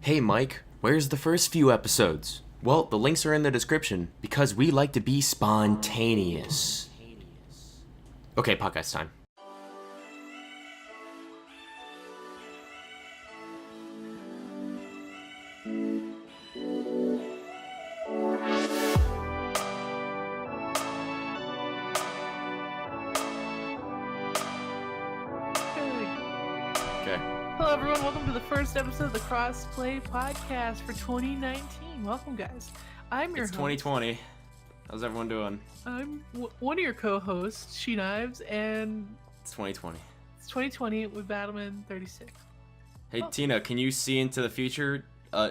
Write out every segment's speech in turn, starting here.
Hey Mike, where's the first few episodes? Well, the links are in the description because we like to be spontaneous. Okay, podcast time. Hello everyone, welcome to the first episode of the Crossplay podcast for 2019. Welcome guys. I'm your It's host. 2020. How's everyone doing? I'm one of your co-hosts, Sheknives, and It's 2020. it's 2020 with Battleman 36. Hey Tina, can you see into the future?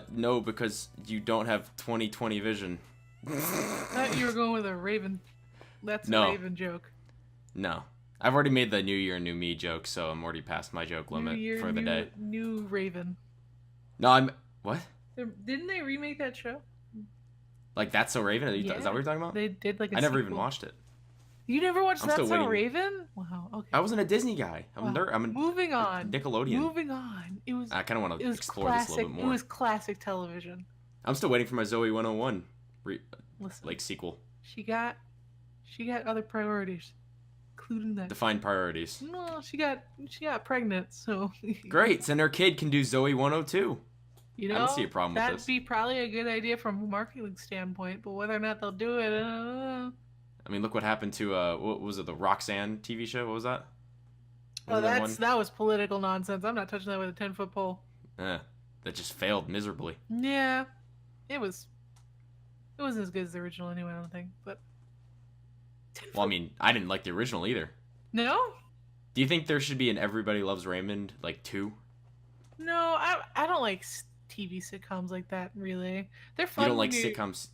No, because you don't have 2020 vision. I thought you were going with a Raven. That's No. a Raven joke. No. I've already made the New Year, New Me joke, so I'm already past my joke limit New Year, for the day. New Raven. No, I'm... What? Didn't they remake that show? Like, That's So Raven? Is Yeah. that what you're talking about? They did like a I never sequel. even watched it. You never watched I'm That's still So waiting. Raven? Wow, okay. I wasn't a Disney guy. I'm Wow. a Moving on. Nickelodeon. Moving on. It was I kind of want It to was explore classic. this a little bit It more. was classic television. I'm still waiting for my Zoe 101 Listen, like sequel. she got other priorities, including that. Define priorities. Well, she got pregnant, so Great, so her kid can do Zoe 102. you know I don't see a problem with that'd this. be probably a good idea from a marketing standpoint, but whether or not they'll do it, I don't know. I mean, look what happened to what was it, the Roxanne TV show? What was that? Oh, Wasn't that was political nonsense. I'm not touching that with a 10-foot pole. that just failed miserably. Yeah, it wasn't as good as the original anyway. I don't think, but Well, I mean, I didn't like the original either. no. Do you think there should be an Everybody Loves Raymond like 2? No, I don't like TV sitcoms like that. Really, they're fun. You don't when like sitcoms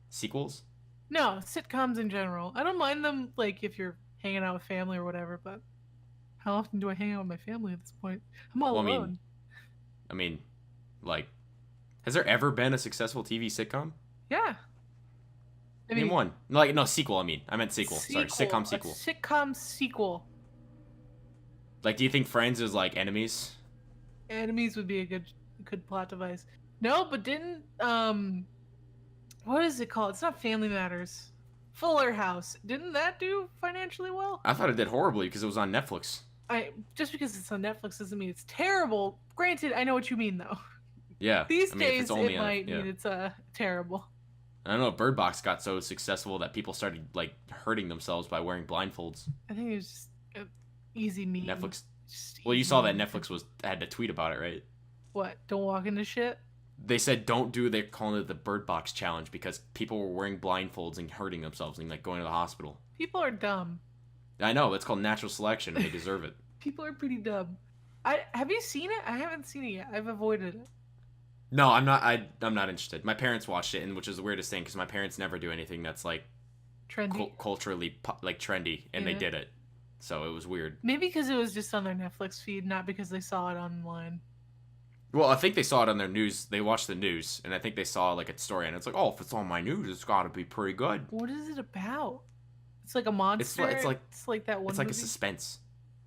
sequels? No, sitcoms in general. I don't mind them, like, if you're hanging out with family or whatever, but how often do I hang out with my family at this point? I'm all Well, alone. I mean, like, has there ever been a successful TV sitcom? Yeah. I Name one. Like, no, sequel, I meant sequel. Sorry, sitcom sequel. A sitcom sequel. Like, do you think Friends is like Enemies? Enemies would be a good plot device. No, but didn't, what is it called? It's not Family Matters. Fuller House. Didn't that do financially well? I thought it did horribly because it was on Netflix. Just because it's on Netflix doesn't mean it's terrible. Granted, I know what you mean, though. Yeah. These I mean, if days, it's only it on- might yeah. mean it's terrible. I don't know. Bird Box got so successful that people started like hurting themselves by wearing blindfolds. I think it was just an easy meme. Netflix. Just Well, you easy saw that meme. Netflix had to tweet about it, right? What? Don't walk into shit? They said don't do. They're calling it the Bird Box challenge because people were wearing blindfolds and hurting themselves and like going to the hospital. People are dumb. I know. It's called natural selection. And they deserve it. People are pretty dumb. Have you seen it? I haven't seen it yet. I've avoided it. No, I'm not. I'm not interested. My parents watched it, and which is the weirdest thing because my parents never do anything that's like Trendy. culturally like trendy, and they Yeah. did it. So it was weird. Maybe because it was just on their Netflix feed, not because they saw it online. Well, I think they saw it on their news. They watched the news, and I think they saw like a story, and it's like, oh, if it's on my news, it's got to be pretty good. What is it about? It's like a monster. it's like that one. It's like movie? a suspense.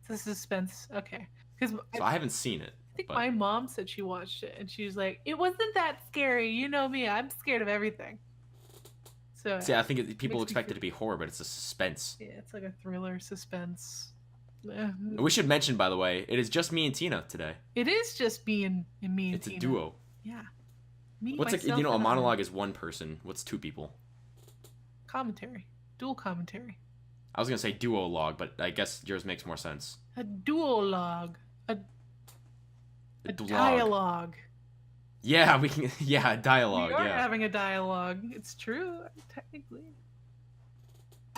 It's a suspense. Okay. Because So I haven't seen it. I think but- my mom said she watched it, and she was like, "It wasn't that scary. You know me. I'm scared of everything." So See, I think people Makes me expect it feel- to be horror, but it's a suspense. yeah, it's like a thriller suspense. We should mention, by the way, it is just me and Tina today. It is just me and It's Tina. a duo. Yeah. Me, What's myself, a and I. monologue is one person. What's two people? Commentary. Dual commentary. I was gonna say duologue, but I guess yours makes more sense. A duologue. A Duologue. dialogue. Yeah, we can. Yeah, a dialogue. We are Yeah, having a dialogue. It's true, technically.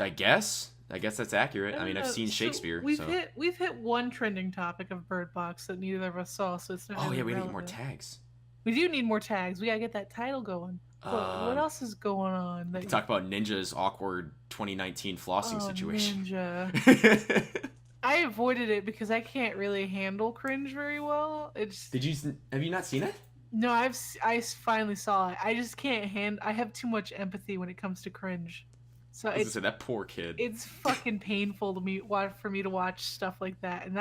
I guess that's accurate. I mean, I've know. seen So Shakespeare. We've hit one trending topic of Bird Box that neither of us saw, so it's not. Oh really yeah, we need more relevant. tags. We do need more tags. We gotta get that title going. What else is going on? We can talk about Ninja's awkward 2019 flossing situation. Ninja. I avoided it because I can't really handle cringe very well. It's Have you not seen it? no, I finally saw it. I just can't I have too much empathy when it comes to cringe. So I was gonna it's say that poor kid. it's fucking painful to me for me to watch stuff like that, and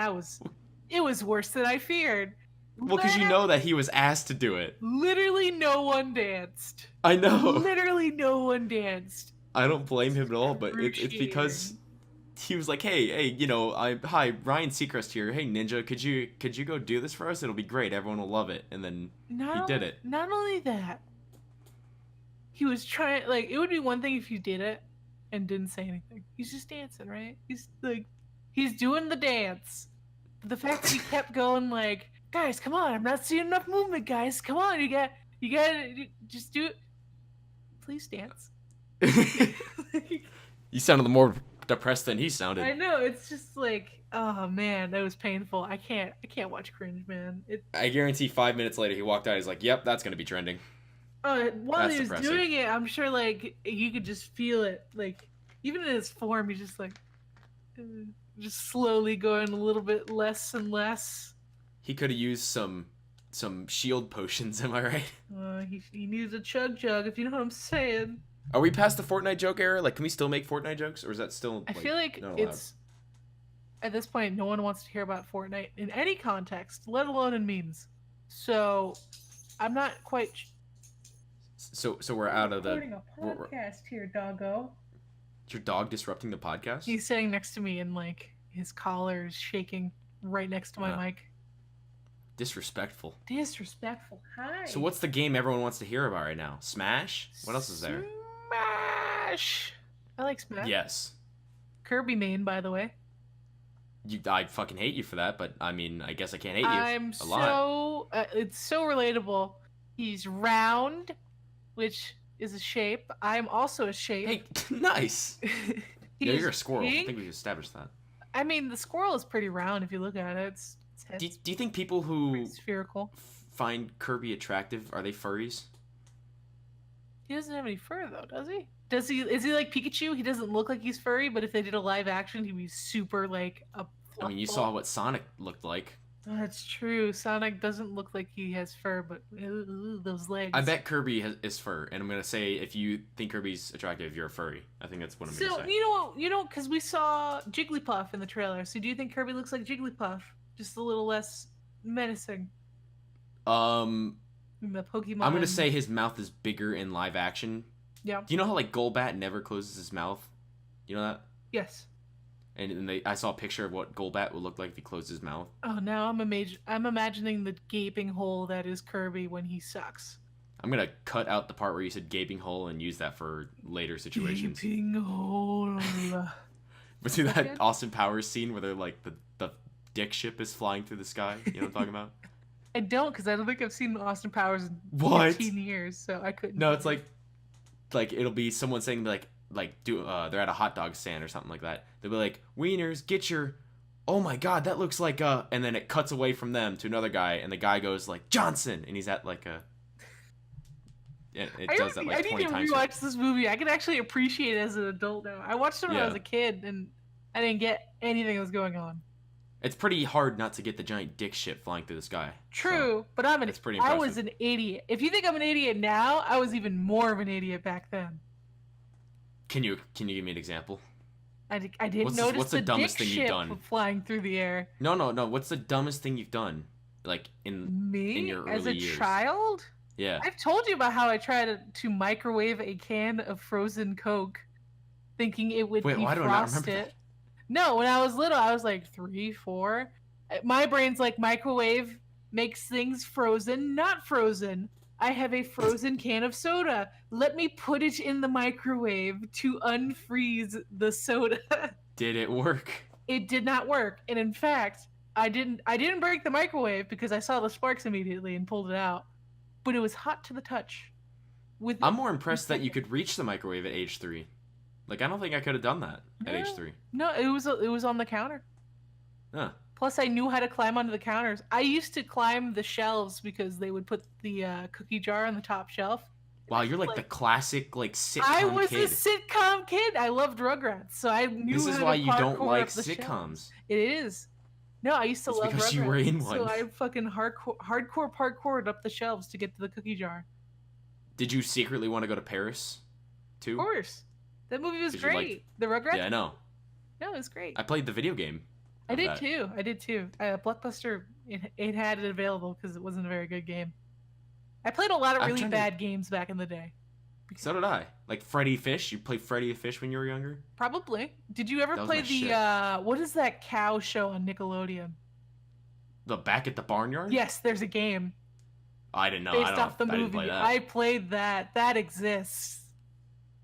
it was worse than I feared. Well, because you know that he was asked to do it. Literally no one danced. I know. Literally no one danced. I don't blame him at all, but it's because Excruciating. he was like, hey, you know, hi, Ryan Seacrest here. Hey, Ninja, could you go do this for us? It'll be great. Everyone will love it. And then he did it. Not only that, he was trying. Like, it would be one thing if you did it and didn't say anything. He's just dancing, right? He's like, he's doing the dance. But the fact that he kept going, like, guys, come on! I'm not seeing enough movement, guys. Come on, you got just do it. Please dance. You sounded more depressed than he sounded. I know, it's just like, oh man, that was painful. I can't watch cringe, man. I guarantee 5 minutes later he walked out. He's like, "Yep, that's gonna be trending." While That's he was depressing. doing it, I'm sure like you could just feel it, like even in his form, he's just like, just slowly going a little bit less and less. He could have used some shield potions. Am I right? He needs a chug jug, if you know what I'm saying. Are we past the Fortnite joke era? Like, can we still make Fortnite jokes, or is that still? I feel like not allowed? it's at this point, no one wants to hear about Fortnite in any context, let alone in memes. So I'm not quite. So we're out of the. Recording a podcast here, doggo. Is your dog disrupting the podcast? He's sitting next to me and like his collar is shaking right next to my mic. Disrespectful. Disrespectful. Hi. So what's the game everyone wants to hear about right now? Smash? What else is there? Smash. I like Smash. Yes. Kirby main, by the way. I fucking hate you for that, but I mean, I guess I can't hate you I'm a lot. it's so relatable. He's round, which is a shape. I'm also a shape. Hey, nice. Yeah, you're a squirrel. Pink. I think we established that. I mean, the squirrel is pretty round if you look at it. It's Do you think people who spherical find Kirby attractive are they furries? He doesn't have any fur though, does he? Is he like Pikachu? He doesn't look like he's furry, but if they did a live action, he'd be super like a. I mean, you saw what Sonic looked like. Oh, that's true. Sonic doesn't look like he has fur, but those legs. I bet Kirby is fur, and I'm gonna say if you think Kirby's attractive, you're a furry. I think that's what I'm gonna say. So you know, because we saw Jigglypuff in the trailer. So do you think Kirby looks like Jigglypuff, just a little less menacing? The Pokemon. I'm gonna say his mouth is bigger in live action. Yeah. Do you know how like Golbat never closes his mouth? You know that? Yes. And I saw a picture of what Golbat would look like if he closed his mouth. Oh, now I'm imagining the gaping hole that is Kirby when he sucks. I'm gonna cut out the part where you said gaping hole and use that for later situations. Gaping hole. But see that Austin Powers scene where they're like the dick ship is flying through the sky? You know what I'm talking about? I don't, because I don't think I've seen Austin Powers in What? 15 years, so I couldn't. No, it's like it'll be someone saying they're at a hot dog stand or something like that. They'll be like, "Wieners, get your, oh my god, that looks like a," and then it cuts away from them to another guy, and the guy goes like Johnson, and he's at like a. It does that like 20 times. I need to rewatch this movie. I can actually appreciate it as an adult now. I watched it when I was a kid, and I didn't get anything that was going on. It's pretty hard not to get the giant dick shit flying through the sky. True, but I was an idiot. If you think I'm an idiot now, I was even more of an idiot back then. Can you give me an example? I didn't notice what's the dumbest dick thing you've done? Flying through the air. No. What's the dumbest thing you've done? Like in your early as a years? child? Yeah. I've told you about how I tried to microwave a can of frozen Coke, thinking it would defrost why do I not remember that? No, when I was little, I was like 3, 4. My brain's like microwave makes things frozen, not frozen. I have a frozen can of soda. Let me put it in the microwave to unfreeze the soda. Did it work? It did not work. And in fact, I didn't break the microwave because I saw the sparks immediately and pulled it out. But it was hot to the touch. I'm more impressed that you could reach the microwave at age 3. Like, I don't think I could have done that at age 3. No, it was on the counter. Huh. Plus, I knew how to climb onto the counters. I used to climb the shelves because they would put the cookie jar on the top shelf. Wow, you're like the classic like sitcom kid. I was a sitcom kid. I loved Rugrats, so I knew. This is why you don't like sitcoms. Shelves. It is. No, I used to love because Rugrats. You were in one. So I fucking hardcore parkoured up the shelves to get to the cookie jar. Did you secretly want to go to Paris, too? Of course. That movie was great. The Rugrats? Yeah, I know. No, it was great. I played the video game. I I did bet. too. I did too. Blockbuster, it had it available because it wasn't a very good game. I played a lot of I'm really trying to. bad games back in the day. So did I. Like Freddy Fish. You played Freddy the Fish when you were younger? Probably. Did you ever That was play my the shit. what is that cow show on Nickelodeon? The Back at the Barnyard? Yes, there's a game I didn't know. I based don't. off the I didn't play movie. that. I played that. That exists.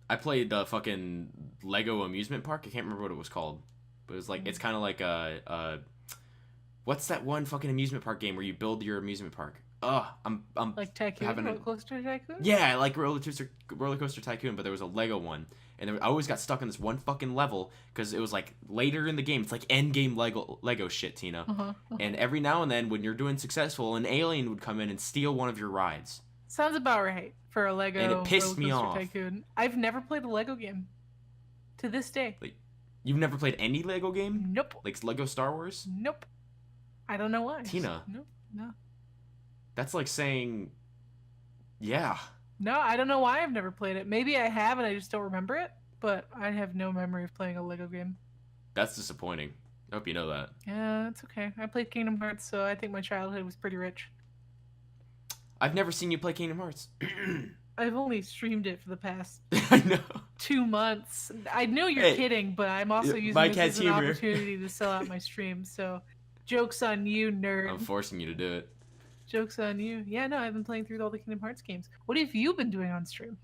I played the fucking Lego amusement park. I can't remember what it was called, but it was like it's kind of like what's that one fucking amusement park game where you build your amusement park? I'm Like Tycoon, having a Roller Coaster Tycoon. yeah, like Roller Coaster Tycoon, but there was a Lego one, and I always got stuck on this one fucking level because it was like later in the game. It's like end game Lego shit, Tina. And every now and then, when you're doing successful, an alien would come in and steal one of your rides, Sounds about right for a and it Lego pissed Roller me Coaster off. Tycoon. I've never played a Lego game to this day. Like, you've never played any Lego game, Nope. like Lego Star Wars? Nope. I don't know why. Tina. Nope. No. That's like saying, yeah. No, I don't know why I've never played it. Maybe I have and I just don't remember it, but I have no memory of playing a Lego game. That's disappointing. I hope you know that. Yeah, it's okay. I played Kingdom Hearts, so I think my childhood was pretty rich. I've never seen you play Kingdom Hearts. I've only streamed it for the past I know. 2 months. I know you're Hey, kidding, but I'm also yeah, using my this cat's as an humor. opportunity to sell out my stream. So, joke's on you, nerd. I'm forcing you to do it. Joke's on you. Yeah, no, I've been playing through all the Kingdom Hearts games. What have you been doing on stream?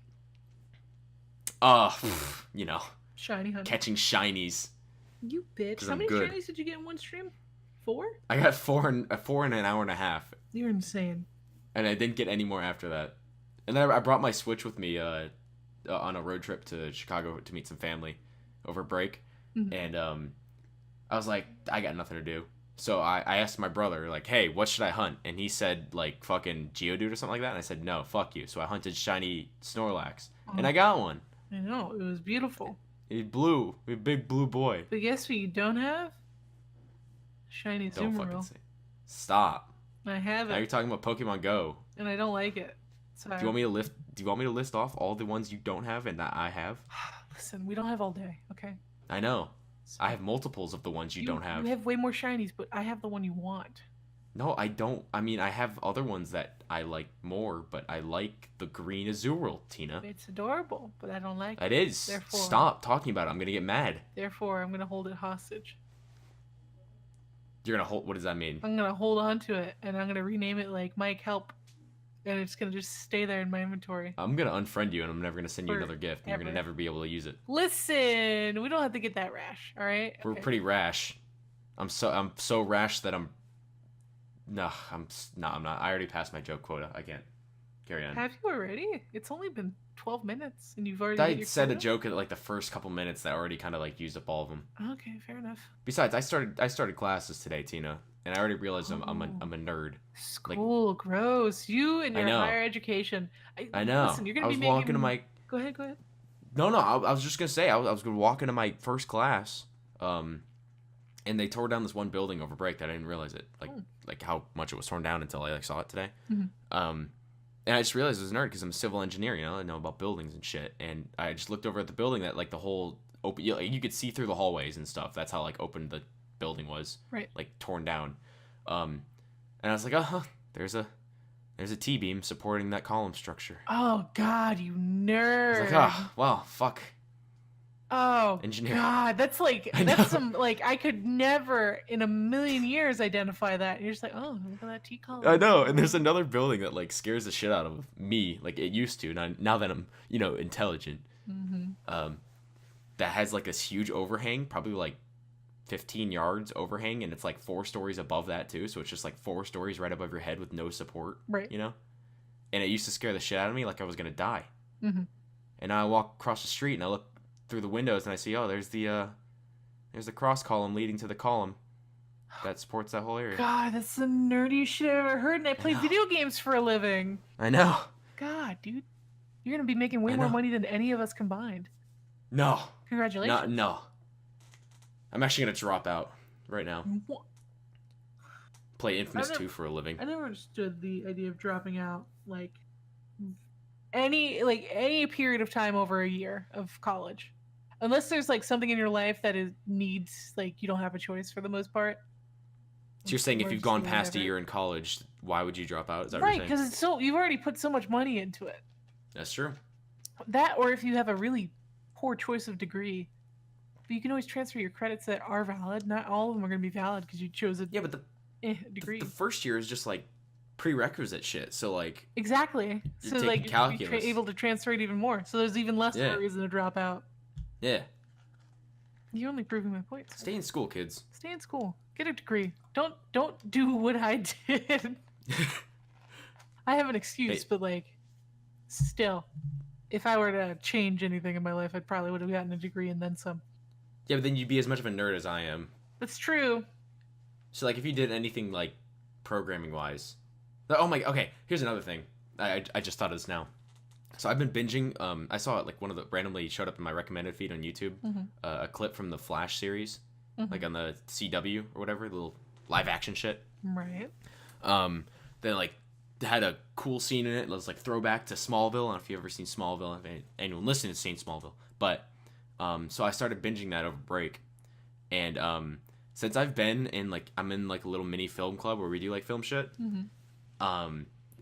You know, Shiny hunting. catching shinies. You bitch. 'Cause How I'm many good. shinies did you get in one stream? 4? I got four in an hour and a half, You're insane. and I didn't get any more after that. And then I brought my Switch with me on a road trip to Chicago to meet some family over break, Mhm. and I was like, I got nothing to do. So I asked my brother, like, hey, what should I hunt? And he said, like, fucking Geodude or something like that. And I said, no, fuck you. So I hunted shiny Snorlax. And I got one. I know, it was beautiful. He's blue. He's a big blue boy. But guess what you don't have? Shiny Don't fucking Azumarill. say. Stop. I have Now you're it, talking about Pokemon Go. and I don't like it. Sorry. Do you want me to list off all the ones you don't have and that I have? Listen, we don't have all day, okay? I know. I have multiples of the ones you don't have. You have way more shinies, but I have the one you want. No, I don't. I mean, I have other ones that I like more, but I like the green Azurill, Tina. It's adorable, but I don't like it. It is. Therefore- Stop talking about it. I'm gonna get mad. Therefore, I'm gonna hold it hostage. You're gonna hold. What does that mean? I'm gonna hold on to it, and I'm gonna rename it like Mike Help, and it's gonna just stay there in my inventory. I'm gonna unfriend you, and I'm never gonna send you For another gift. And you're gonna ever. never be able to use it. Listen, we don't have to get that rash, all right? We're Okay. pretty rash. I'm so rash that I'm. No, I'm not. I already passed my joke quota. I can't carry on. Have you already? It's only been 12 minutes, and you've already. I hit your said a quota? joke at like the first couple minutes that already kind of like used up all of them. Okay, fair enough. Besides, I started classes today, Tina, and I already realized I'm a nerd. School, gross. You and I your know. higher education. I know. Listen, you're gonna I be was making. walking to my. Go ahead. No, I was just gonna say I was gonna walk into my first class, and they tore down this one building over break that I didn't realize it, like how much it was torn down until I like saw it today. Mhm. And I just realized I was a nerd because I'm a civil engineer, you know, I know about buildings and shit. And I just looked over at the building that like the whole open, you could see through the hallways and stuff. That's how like open the building was, Right. like torn down. And I was like, oh, there's a T-beam supporting that column structure. Oh God, you I nerd. was like, oh, well, fuck. Oh Engineer. God, that's like I know. that's some like I could never in a million years identify that. And you're just like, oh, look at that T column. I know, and there's another building that like scares the shit out of me, like it used to. Now that I'm, you know, intelligent, that has like this huge overhang, probably like 15 yards overhang, and it's like 4 stories above that too. So it's just like 4 stories right above your head with no support, Right. you know. And it used to scare the shit out of me, like I was gonna die. Mhm. And now I walk across the street and I look through the windows and I see, oh, there's the cross column leading to the column that supports that whole area. God, that's the nerdiest shit I've ever heard. And I play know. video games for a living. I know. God, dude, you're gonna be making way I more know. money than any of us combined. No. Congratulations. No. I'm actually gonna drop out right now. What? Play Infamous I never- 2 for a living. I never understood the idea of dropping out like any period of time over a year of college. unless there's like something in your life that needs like you don't have a choice for the most part. So you're saying if you've gone Emergency, past a whatever. year in college, why would you drop out? Is that what Right, you're saying? because it's so you've already put so much money into it. That's true. That, or if you have a really poor choice of degree, but you can always transfer your credits that are valid. Not all of them are going to be valid because you chose a Yeah, but degree. the first year is just like prerequisite shit. So like Exactly. you're So taking like calculus. able to transfer it even more. So there's even less of Yeah. a reason to drop out. Yeah. You're only proving my point. Stay in school, kids. Stay in school. Get a degree. Don't do what I did. I have an excuse, Hey. but like, still, if I were to change anything in my life, I probably would have gotten a degree and then some. Yeah, but then you'd be as much of a nerd as I am. That's true. So like if you did anything like programming wise. Oh my, okay, here's another thing. I just thought of this now. So I've been binging. I saw it like one of the randomly showed up in my recommended feed on YouTube. A clip from the Flash series, like on the CW or whatever, the little live action shit. Right. Then like had a cool scene in it. It was like throwback to Smallville. I don't know if you've ever seen Smallville. If anyone listening has seen Smallville, but so I started binging that over break, and since I've been in like I'm in like a little mini film club where we do like film shit.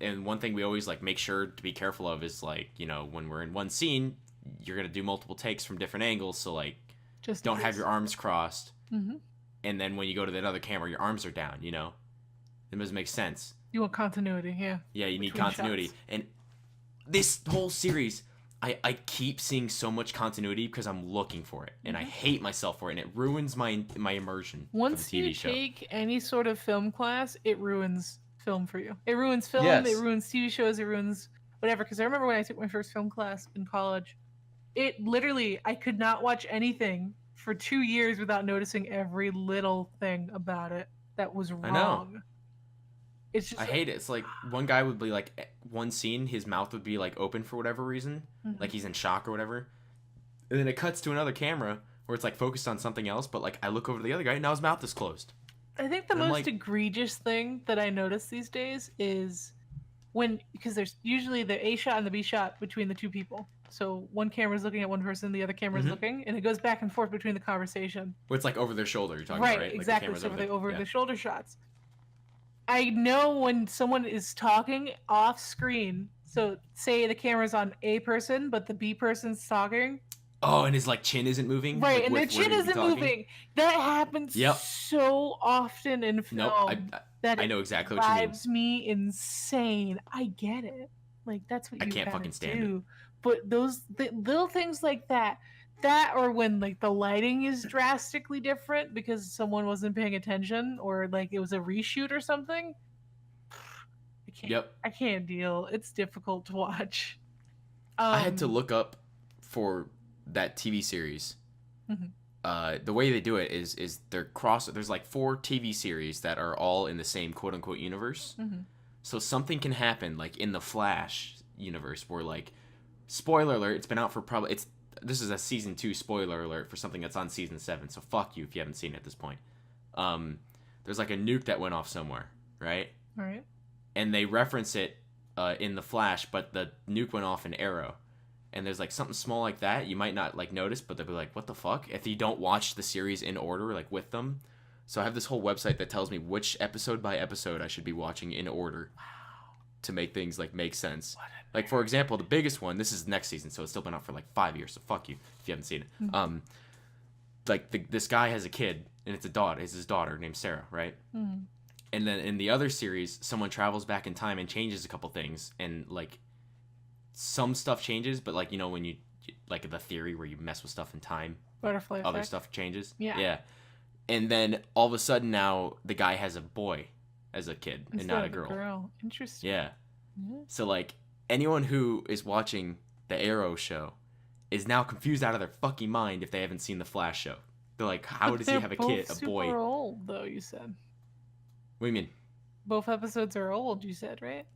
And one thing we always like make sure to be careful of is like, you know, when we're in one scene, you're gonna do multiple takes from different angles, so like Just don't have your arms crossed. Mm-hmm. And then when you go to that other camera, your arms are down, you know? It doesn't make sense. You want continuity, yeah. Yeah, you need Between continuity. shots. And this whole series, I keep seeing so much continuity because I'm looking for it. And I hate myself for it, and it ruins my immersion Once for the TV you show. take any sort of film class, it ruins film for you. It ruins film, Yes. it ruins TV shows, it ruins whatever. Because I remember when I took my first film class in college, it literally, I could not watch anything for 2 years without noticing every little thing about it that was wrong. I know. It's just I hate it. It's like one guy would be like, one scene, his mouth would be like open for whatever reason, like he's in shock or whatever. And then it cuts to another camera where it's like focused on something else, but like I look over to the other guy, now his mouth is closed. I think the And I'm most like- egregious thing that I notice these days is because there's usually the A shot and the B shot between the two people. So one camera's looking at one person, the other camera's looking, and it goes back and forth between the conversation. Where it's like over their shoulder, you're talking Right, about, right? Like the exactly. camera's So over the there. over Yeah. the shoulder shots. I know when someone is talking off screen. So say the camera's on A person, but the B person's talking. Oh, and his like chin isn't moving. Right, like, and their with where chin he'd be isn't talking. moving. That happens Yep. so often in film. Nope. that I know exactly what you mean. drives me insane. I get it. Like that's what I you can't gotta fucking stand do. But the little things like that, or when like the lighting is drastically different because someone wasn't paying attention, or like it was a reshoot or something. I can't. Yep. I can't deal. It's difficult to watch. I had to look up for that TV series. The way they do it is they're there's like 4 TV series that are all in the same quote unquote universe. So something can happen like in the Flash universe where like, spoiler alert, it's been out for this is a season 2 spoiler alert for something that's on season 7. So fuck you if you haven't seen it at this point. There's like a nuke that went off somewhere, right? All right. And they reference it in the Flash, but the nuke went off in Arrow. And there's like something small like that you might not like notice, but they'll be like, what the fuck? If you don't watch the series in order, like with them. So I have this whole website that tells me which episode by episode I should be watching in order to make things like make sense. Like for example, the biggest one, this is next season, so it's still been out for like 5 years, so fuck you if you haven't seen it. Like this guy has a kid, and it's his daughter named Sarah, right? And then in the other series, someone travels back in time and changes a couple things, and like some stuff changes, but like, you know, when you like the theory where you mess with stuff in time, Butterfly other effect. stuff changes. Yeah. And then all of a sudden now the guy has a boy as a kid and not a Instead of girl. Interesting. Yeah. So like anyone who is watching the Arrow show is now confused out of their fucking mind if they haven't seen the Flash show. They're like, how But does he they're have a both kid, a boy? Super old, though, you said. What do you mean? Both episodes are old, you said, right?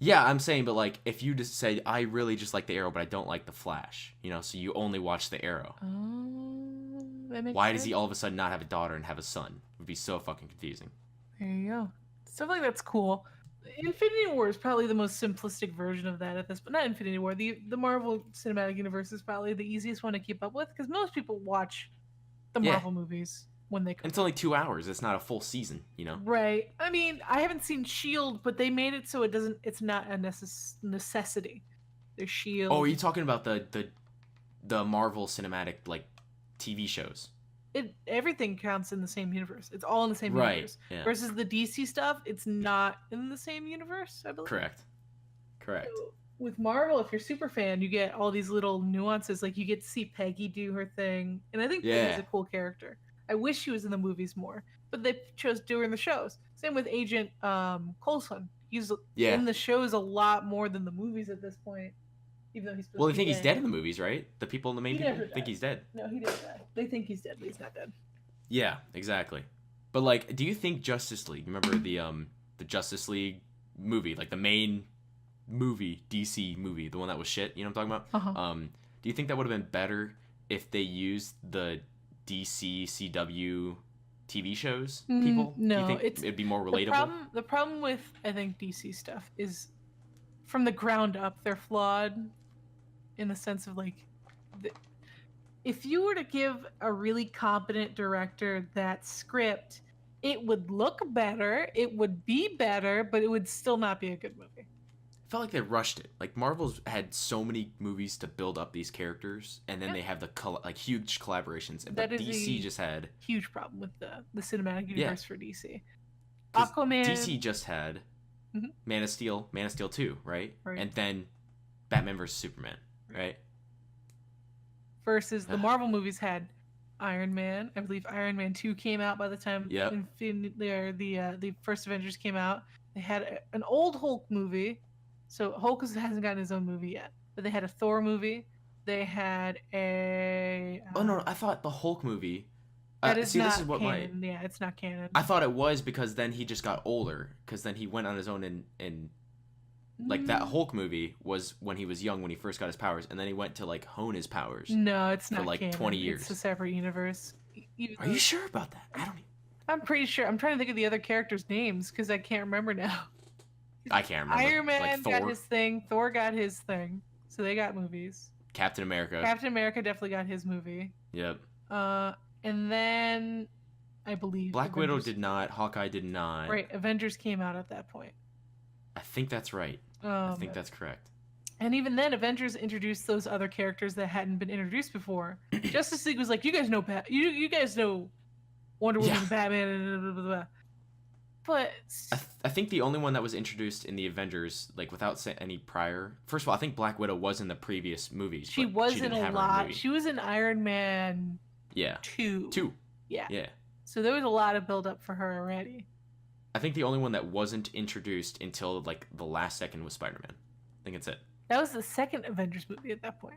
Yeah, I'm saying, but like, if you just say, I really just like the Arrow, but I don't like the Flash, you know, so you only watch the Arrow. Oh, that makes Why sense. does he all of a sudden not have a daughter and have a son? It would be so fucking confusing. There you go. Stuff like that's cool. Infinity War is probably the most simplistic version of that at this, but not Infinity War. The Marvel Cinematic Universe is probably the easiest one to keep up with because most people watch the Yeah, Marvel movies when they come and it's out. only 2 hours. It's not a full season, you know. Right. I mean, I haven't seen Shield, but they made it so it doesn't. It's not a necessity. There's Oh, are Shield. you talking about the Marvel cinematic like TV shows? Everything counts in the same universe. It's all in the same Right. universe. Yeah. Versus the DC stuff, it's not in the same universe. I believe. Correct. Correct. So, with Marvel, if you're super fan, you get all these little nuances. Like you get to see Peggy do her thing, and I think Peggy's Yeah. a cool character. I wish she was in the movies more, but they chose to do her in the shows. Same with Agent Coulson. He's Yeah. in the shows a lot more than the movies at this point, even though he's supposed Well, to they be think he's dead. dead in the movies, right? The people, the main He people, never think died. he's dead. No, he didn't die. They think he's dead, but he's not dead. Yeah, exactly. But like, do you think Justice League? Remember the Justice League movie, like the main movie, DC movie, the one that was shit. You know what I'm talking about? Uh-huh. Do you think that would have been better if they used the DC CW TV shows? People? Do No, you think it's it'd be more the relatable? problem with I think DC stuff is from the ground up they're flawed in the sense of like the, if you were to give a really competent director that script, it would look better, it would be better, but it would still not be a good movie. I felt like they rushed it. Like Marvel's had so many movies to build up these characters, and then Yeah. they have the like huge collaborations. But That is DC a just had huge problem with the cinematic universe for DC. 'cause Aquaman, DC just had Mhm. Man of Steel 2, right? Right. And then Batman vs Superman, right? versus the Marvel movies had Iron Man. I believe Iron Man 2 came out by the time Yep. the first Avengers came out. They had an old Hulk movie. So Hulk hasn't gotten his own movie yet. But they had a Thor movie. They had a Oh no, I thought the Hulk movie. that is See, not this is what my canon. Yeah, it's not canon. I thought it was because then he just got older. Because then he went on his own and like that Hulk movie was when he was young when he first got his powers, and then he went to like hone his powers. No, it's for, not like, canon. 20 years. It's a separate universe. Are you sure about that? I don't. I'm pretty sure. I'm trying to think of the other characters' names because I can't remember now. I can't remember. Iron Man like got Thor, his thing. Thor got his thing. So they got movies. Captain America. Captain America definitely got his movie. Yep. And then I believe Black Widow Avengers- did not. Hawkeye did not. Right, Avengers came out at that point. I think that's right. I think that's correct. And even then, Avengers introduced those other characters that hadn't been introduced before. Justice League was like, you guys know you guys know Wonder Woman, Yeah. and Batman, and blah, blah, blah. But I think the only one that was introduced in the Avengers, like without any prior. First of all, I think Black Widow was in the previous movies. she but was she in didn't a have her own lot. movie. She was in Iron Man Yeah. 2. 2. Yeah. Yeah. So there was a lot of build up for her already. I think the only one that wasn't introduced until like the last second was Spider-Man. I think it's it. That was the second Avengers movie at that point.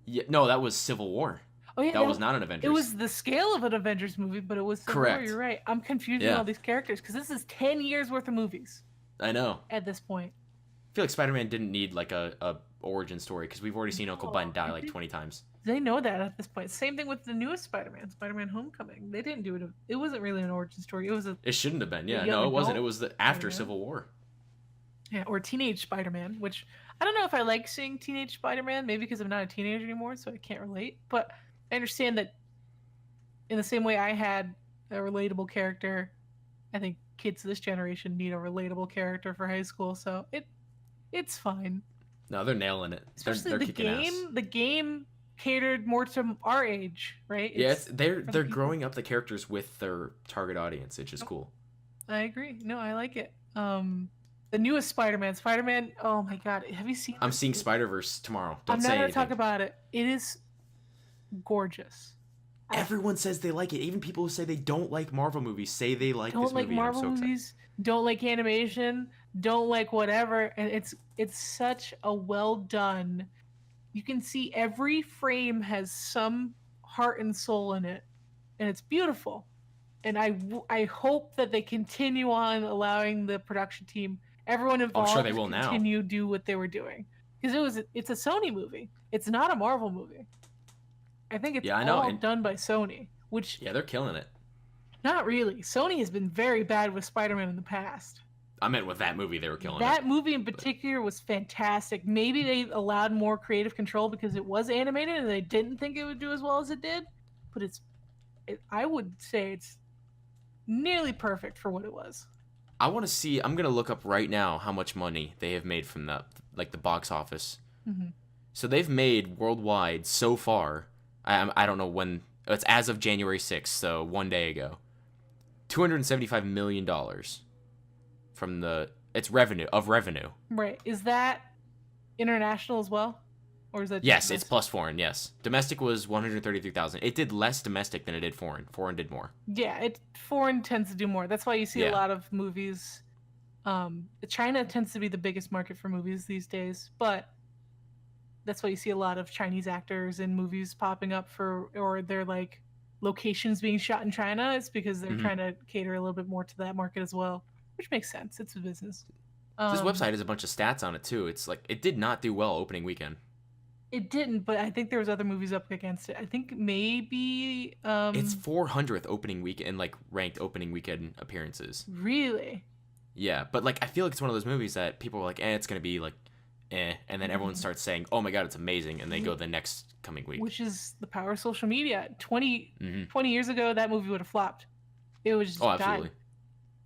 Yeah. No, that was Civil War. Oh yeah, That was not an Avengers. It was the scale of an Avengers movie, but it was Civil War. Correct. You're right. I'm confusing Yeah. all these characters because this is 10 years worth of movies I know. at this point. I feel like Spider-Man didn't need like a origin story because we've already seen Uncle Ben die like 20 times. They know that at this point. Same thing with the newest Spider-Man, Spider-Man: Homecoming. They didn't do it. It wasn't really an origin story. It was a It shouldn't have been. Yeah. young No, it wasn't. adult It was the after Spider-Man. Civil War. or teenage Spider-Man, which I don't know if I like seeing teenage Spider-Man. Maybe because I'm not a teenager anymore, so I can't relate. But I understand that in the same way I had a relatable character, I think kids this generation need a relatable character for high school. So it's fine. No, they're nailing it. Especially they're the kicking game. ass. The game catered more to our age, right? Yeah, they're for the they're people. growing up the characters with their target audience, which is cool. I agree. No, I like it. The newest Spider-Man. Oh my God, have you seen? I'm this? seeing Spider-Verse tomorrow. Don't I'm say not gonna anything. talk about it. It is gorgeous. Everyone says they like it. Even people who say they don't like Marvel movies say they like Don't this like movie. and I'm Marvel so excited. movies. Don't like animation. Don't like whatever. And it's such a well done. You can see every frame has some heart and soul in it, and it's beautiful. And I hope that they continue on allowing the production team, everyone involved, sure they will now. continue do what they were doing because it's a Sony movie. It's not a Marvel movie. I think it's Yeah, I know, all and- done by Sony, which Yeah, they're killing it. not really. Sony has been very bad with Spider-Man in the past. I meant with that movie they were killing That it. movie in particular was fantastic. Maybe they allowed more creative control because it was animated and they didn't think it would do as well as it did. But I would say it's nearly perfect for what it was. I want to see. I'm gonna look up right now how much money they have made from the box office. Mm-hmm. So they've made worldwide so far. I don't know when. It's as of January 6th, so one day ago. $275 million from it's revenue. Right. Is that international as well? Or is that just Yes, it's domestic? plus foreign. Yes, domestic was 133,000. It did less domestic than it did foreign. Foreign did more. Yeah, foreign tends to do more. That's why you see a Yeah. lot of movies. China tends to be the biggest market for movies these days, but that's why you see a lot of Chinese actors in movies popping up or they're like locations being shot in China. It's because they're Mhm. trying to cater a little bit more to that market as well, which makes sense. It's a business. This website has a bunch of stats on it too. It's like it did not do well opening weekend. It didn't, but I think there was other movies up against it. I think maybe It's 400th opening weekend, like ranked opening weekend appearances. really. Yeah, but like I feel like it's one of those movies that people are like, it's gonna be like, and then everyone starts saying, oh my god, it's amazing, and they go the next coming week. Which is the power of social media. 20 Mm-hmm. years ago, that movie would have flopped. It would just Absolutely. died.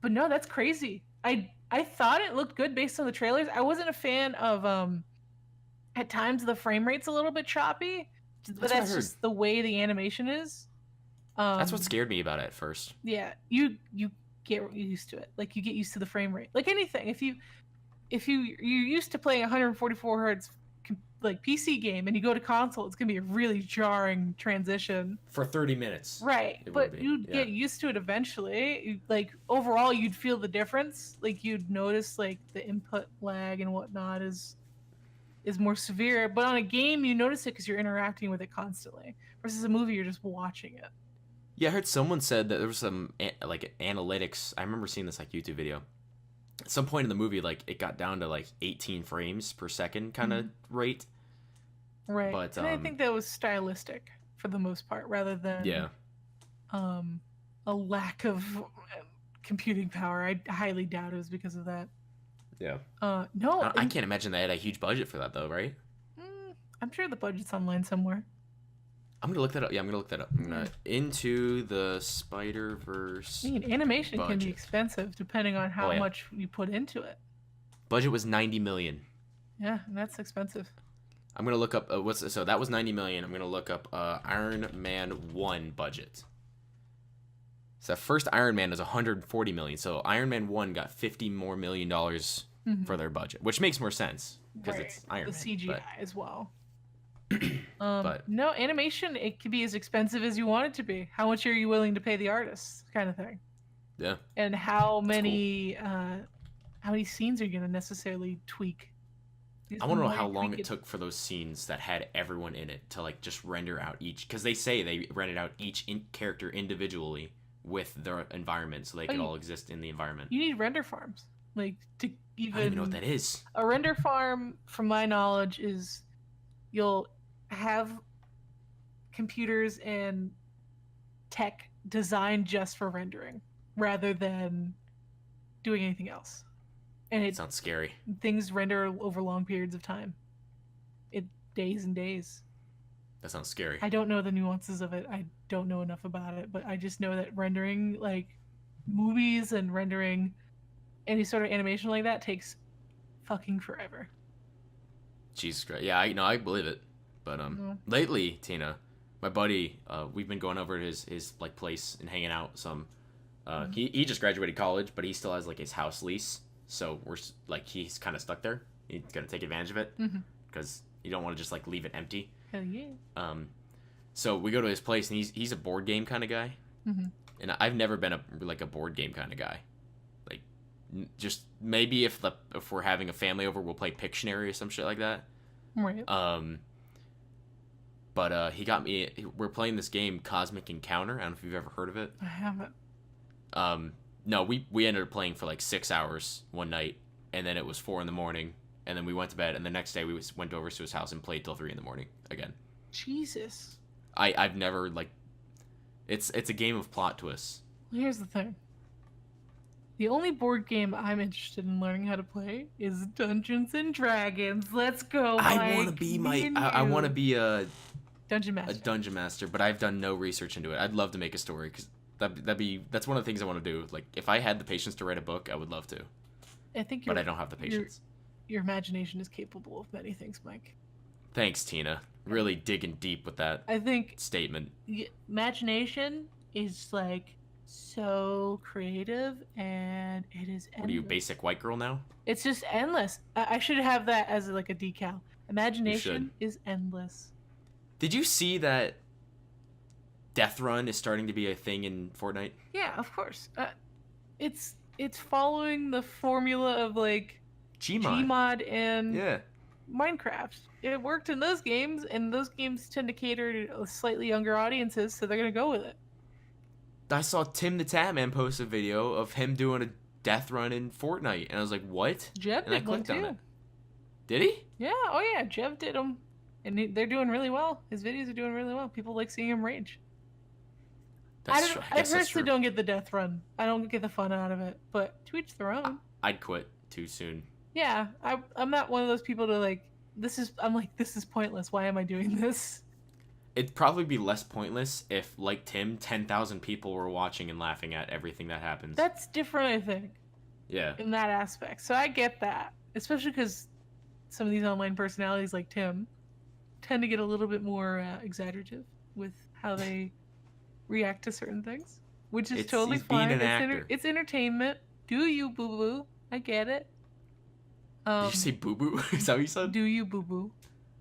But no, that's crazy. I thought it looked good based on the trailers. I wasn't a fan of at times the frame rate's a little bit choppy, but that's just the way the animation is. That's what scared me about it at first. Yeah, you get used to it. Like you get used to the frame rate. Like anything, if you're used to playing 144 hertz like PC game and you go to console, it's gonna be a really jarring transition For 30 minutes. right, but you'd get used to it eventually. Like overall you'd feel the difference. Like you'd notice like the input lag and whatnot is more severe, but on a game you notice it because you're interacting with it constantly versus a movie you're just watching it. Yeah, I heard someone said that there was some like analytics. I remember seeing this like YouTube video. At some point in the movie, like it got down to like 18 frames per second kind of rate. Right. But and I think that was stylistic for the most part, rather than a lack of computing power. I highly doubt it was because of that. Yeah. No, I can't imagine they had a huge budget for that though, right? I'm sure the budget's online somewhere. I'm gonna look that up. Yeah, I'm gonna look that up. I'm gonna Into the Spider-Verse. I mean, animation can budget. be expensive depending on how much you put into it. Budget was 90 million. Yeah, and that's expensive. I'm gonna look up so that was 90 million. I'm gonna look up Iron Man 1 budget. So first Iron Man was 140 million. So Iron Man 1 got 50 more million dollars for their budget, which makes more sense because it's Iron Man. The CGI as well. But no, animation, it could be as expensive as you want it to be. How much are you willing to pay the artists, kind of thing. Yeah. And how many scenes are you going to necessarily tweak? I want to know how long it took for those scenes that had everyone in it to like just render out each, because they say they rendered out each character individually with their environment so they could all exist in the environment. You need render farms, like to even. I don't even know what that is. A render farm, from my knowledge, is you'll have computers and tech designed just for rendering rather than doing anything else. And it sounds scary. Things render over long periods of time. Days and days. That sounds scary. I don't know the nuances of it. I don't know enough about it, but I just know that rendering like movies and rendering any sort of animation like that takes fucking forever. Jesus Christ. Yeah, I believe it. But lately, Tina, my buddy, we've been going over to his like place and hanging out some. He just graduated college, but he still has like his house lease, so we're like he's kind of stuck there. He's gonna take advantage of it because you don't want to just like leave it empty. Hell yeah. So we go to his place and he's a board game kind of guy, and I've never been a board game kind of guy. Like, just maybe if we're having a family over, we'll play Pictionary or some shit like that. Right. But he got me. We're playing this game, Cosmic Encounter. I don't know if you've ever heard of it. I haven't. No, we ended up playing for like 6 hours one night, and then it was 4 a.m, and then we went to bed, and the next day we went over to his house and played till 3 a.m. again. Jesus. I've never like. It's a game of plot twists. Well, here's the thing. The only board game I'm interested in learning how to play is Dungeons and Dragons. Let's go, Mike. I want to be I want to be a dungeon master, but I've done no research into it. I'd love to make a story because that's one of the things I want to do. Like if I had the patience to write a book, I would love to. I think, but I don't have the patience. Your imagination is capable of many things, Mike. Thanks, Tina. Really digging deep with that. I think statement. Imagination is like so creative, and it is endless. What are you, basic white girl now? It's just endless. I should have that as like a decal. Imagination is endless. Did you see that Death Run is starting to be a thing in Fortnite? Yeah, of course. It's following the formula of like Gmod and Minecraft. It worked in those games, and those games tend to cater to slightly younger audiences, so they're gonna go with it. I saw Tim the Tatman post a video of him doing a death run in Fortnite, and I was like, "What?" Jeff and I clicked on it. Did he? Yeah. Oh yeah, Jeff did them, and they're doing really well. His videos are doing really well. People like seeing him rage. I personally don't get the death run. I don't get the fun out of it, but to each their own. I'd quit too soon. Yeah, I'm not one of those people to like. This is pointless. Why am I doing this? It'd probably be less pointless if, like Tim, 10,000 people were watching and laughing at everything that happens. That's different, I think. Yeah. In that aspect, so I get that, especially because some of these online personalities, like Tim, tend to get a little bit more exaggerative with how they react to certain things, which is totally fine. It's entertainment. Do you, boo boo? I get it. Did you say boo boo? Is that what you said? Do you, boo boo?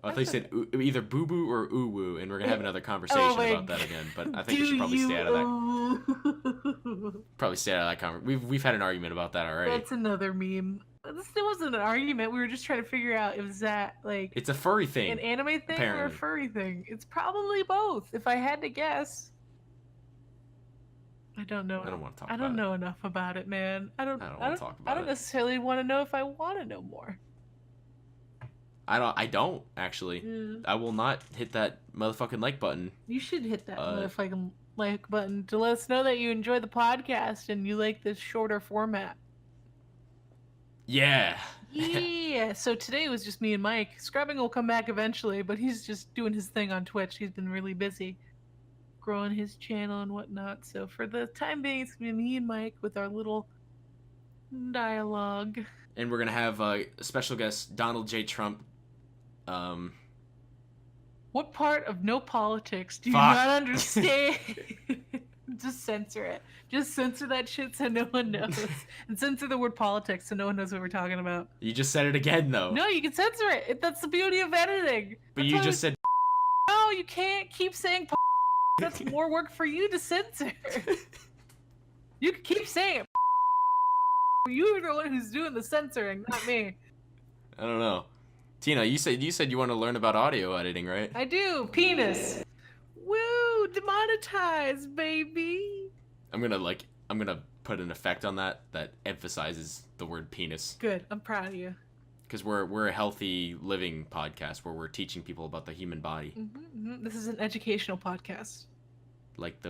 I thought you said either boo boo or ooh woo, and we're gonna have another conversation about that again. But I think we should probably stay out of that. Probably stay out of that conversation. We've had an argument about that already. That's another meme. This wasn't an argument. We were just trying to figure out if that like it's a furry thing, an anime thing or a furry thing. It's probably both. If I had to guess. I don't know. I don't want to talk. I don't know enough about it, man. I don't want to talk about it. I don't necessarily want to know if I want to know more. I don't actually. I will not hit that motherfucking like button. You should hit that motherfucking like button to let us know that you enjoy the podcast and you like this shorter format. Yeah. Yeah. So today was just me and Mike. Scrubbing will come back eventually, but he's just doing his thing on Twitch. He's been really busy growing his channel and whatnot. So for the time being, it's gonna be me and Mike with our little dialogue. And we're gonna have a special guest, Donald J. Trump. What part of no politics do you not understand? Just censor it. Just censor that shit so no one knows. And censor the word politics so no one knows what we're talking about. You just said it again, though. No, you can censor it. That's the beauty of editing. But you just said... No, you can't keep saying That's more work for you to censor. You can keep saying it. You're the one who's doing the censoring, not me. I don't know. Tina, you said you want to learn about audio editing, right? I do. Penis. Woo! Demonetized, baby. I'm gonna put an effect on that emphasizes the word penis. Good. I'm proud of you. Because we're a healthy living podcast where we're teaching people about the human body. This is an educational podcast. Like the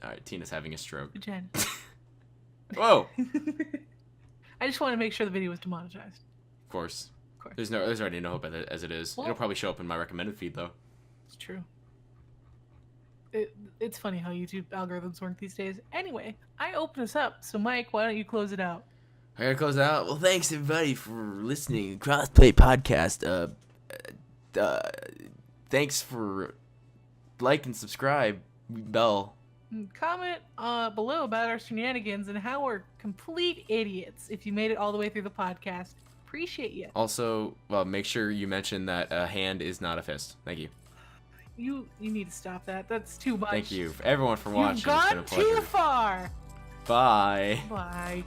All right, Tina's having a stroke. Vagina. Whoa! I just want to make sure the video was demonetized. Of course. There's already no hope as it is. Well, it'll probably show up in my recommended feed though. It's true. It's funny how YouTube algorithms work these days. Anyway, I open us up, so Mike, why don't you close it out? I gotta close it out. Well, thanks everybody for listening. Crossplay podcast. Thanks for like and subscribe. Bell. Comment below about our shenanigans and how we're complete idiots. If you made it all the way through the podcast, appreciate you. Also, make sure you mention that a hand is not a fist. Thank you. You need to stop that. That's too much. Thank you, everyone, for watching. You've gone too far. Bye. Bye.